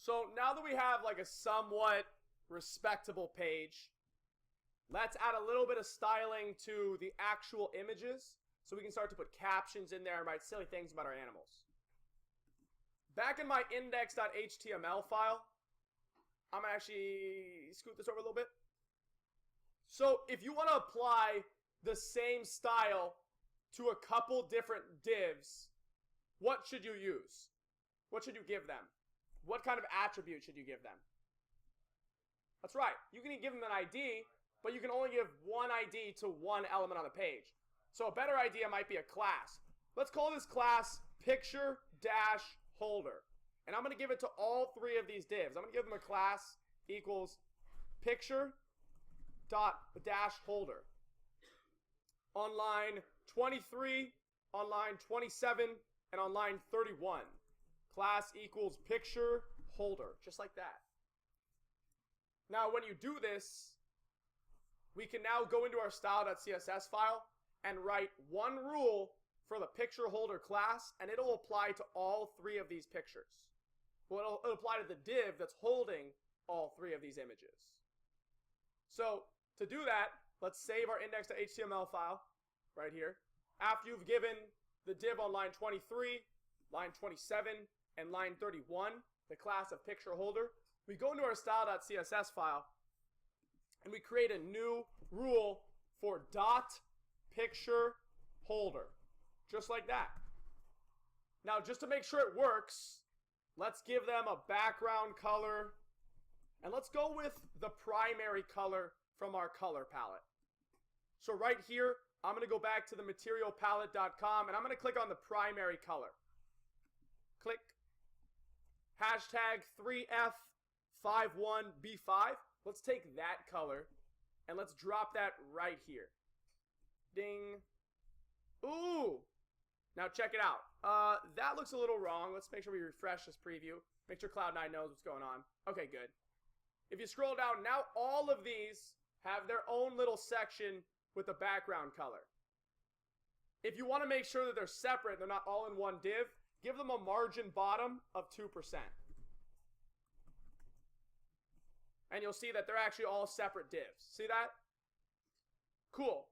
So now that we have like a somewhat respectable page, let's add a little bit of styling to the actual images so we can start to put captions in there and write silly things about our animals. Back in my index.html file, I'm gonna actually scoot this over a little bit. So if you want to apply the same style to a couple different divs, what should you use? What should you give them? What kind of attribute should you give them? That's right. You can give them an ID, but you can only give one ID to one element on the page. So a better idea might be a class. Let's call this class picture-holder. And I'm going to give it to all three of these divs. I'm going to give them a class equals picture-holder. On line 23, on line 27, and on line 31. Class equals picture-holder. Just like that. Now when you do this, we can now go into our style.css file and write one rule for the picture-holder class, and it'll apply to all three of these pictures. Well, it'll apply to the div that's holding all three of these images. So to do that, let's save our index.html file right here. After you've given the div on line 23, line 27, and line 31 the class of picture-holder, we go into our style.css file and we create a new rule for .picture-holder, just like that. Now, just to make sure it works, let's give them a background color, and let's go with the primary color from our color palette. So right here, I'm going to go back to the materialpalette.com, and I'm going to click on the primary color. Click. Hashtag 3F51B5. Let's take that color, and let's drop that right here. Ding. Ooh. Now check it out. That looks a little wrong. Let's make sure we refresh this preview. Make sure Cloud9 knows what's going on. Okay, good. If you scroll down, now all of these have their own little section with the background color. If you want to make sure that they're separate, they're not all in one div, give them a margin bottom of 2%. And you'll see that they're actually all separate divs. See that? Cool.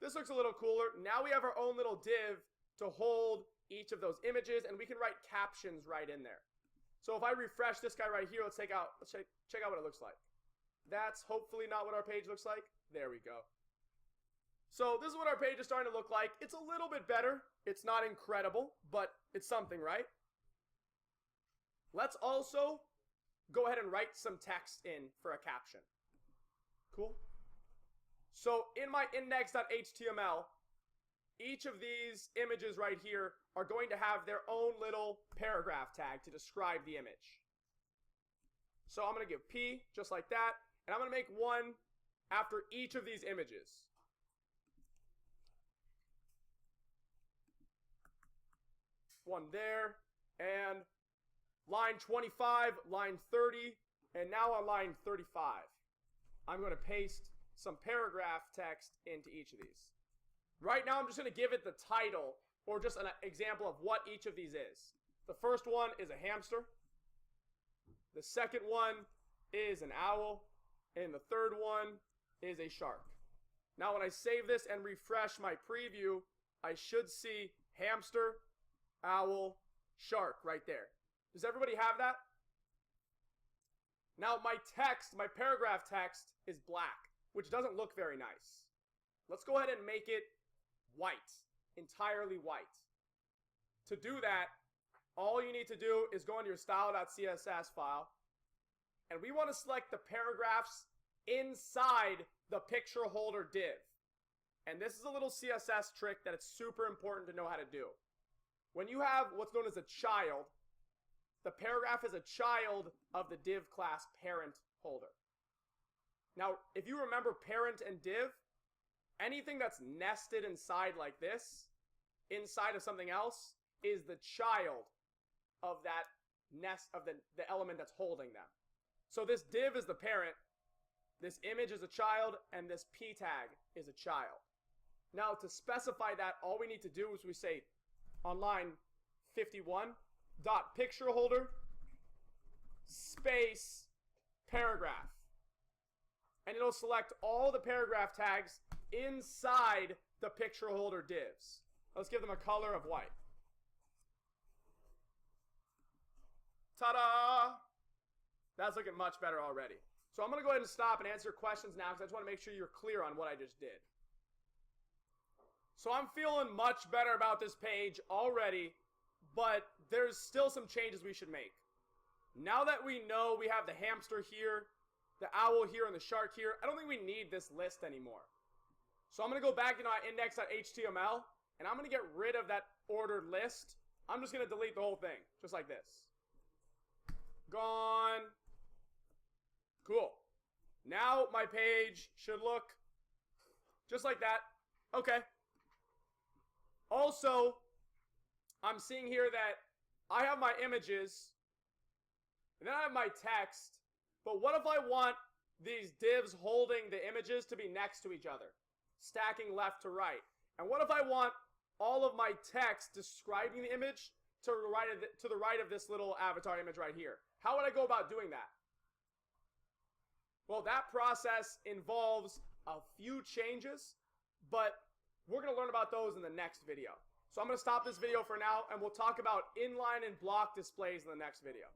This looks a little cooler. Now we have our own little div to hold each of those images, and we can write captions right in there. So if I refresh this guy right here, let's check out what it looks like. That's hopefully not what our page looks like. There we go. So this is what our page is starting to look like. It's a little bit better. It's not incredible, but it's something, right? Let's also go ahead and write some text in for a caption. Cool. So in my index.html, each of these images right here are going to have their own little paragraph tag to describe the image. So I'm going to give P just like that, and I'm going to make one after each of these images. One there, and line 25, line 30, and now on line 35. I'm going to paste some paragraph text into each of these. Right now I'm just going to give it the title, or just an example of what each of these is. The first one is a hamster. The second one is an owl. And the third one is a shark. Now when I save this and refresh my preview, I should see hamster, owl, shark right there. Does everybody have that? Now my text, my paragraph text is black, which doesn't look very nice. Let's go ahead and make it white, entirely white. To do that, all you need to do is go into your style.css file, and we want to select the paragraphs inside the picture holder div. And this is a little CSS trick that it's super important to know how to do. When you have what's known as a child, the paragraph is a child of the div class parent holder. Now, if you remember parent and div, anything that's nested inside like this, inside of something else, is the child of that nest of the element that's holding them. So this div is the parent, this image is a child, and this p tag is a child. Now to specify that, all we need to do is we say on line 51, dot picture holder space paragraph. And it'll select all the paragraph tags inside the picture holder divs. Let's give them a color of white. Ta-da! That's looking much better already. So I'm going to go ahead and stop and answer questions now because I just want to make sure you're clear on what I just did. So I'm feeling much better about this page already, but there's still some changes we should make. Now that we know we have the hamster here, the owl here, and the shark here, I don't think we need this list anymore. So I'm going to go back into our index.html, and I'm going to get rid of that ordered list. I'm just going to delete the whole thing, just like this. Gone. Cool. Now my page should look just like that. Okay. Also, I'm seeing here that I have my images, and then I have my text, but what if I want these divs holding the images to be next to each other, stacking left to right? And what if I want all of my text describing the image to the right of this little avatar image right here? How would I go about doing that? Well, that process involves a few changes, but we're going to learn about those in the next video. So I'm going to stop this video for now, and we'll talk about inline and block displays in the next video.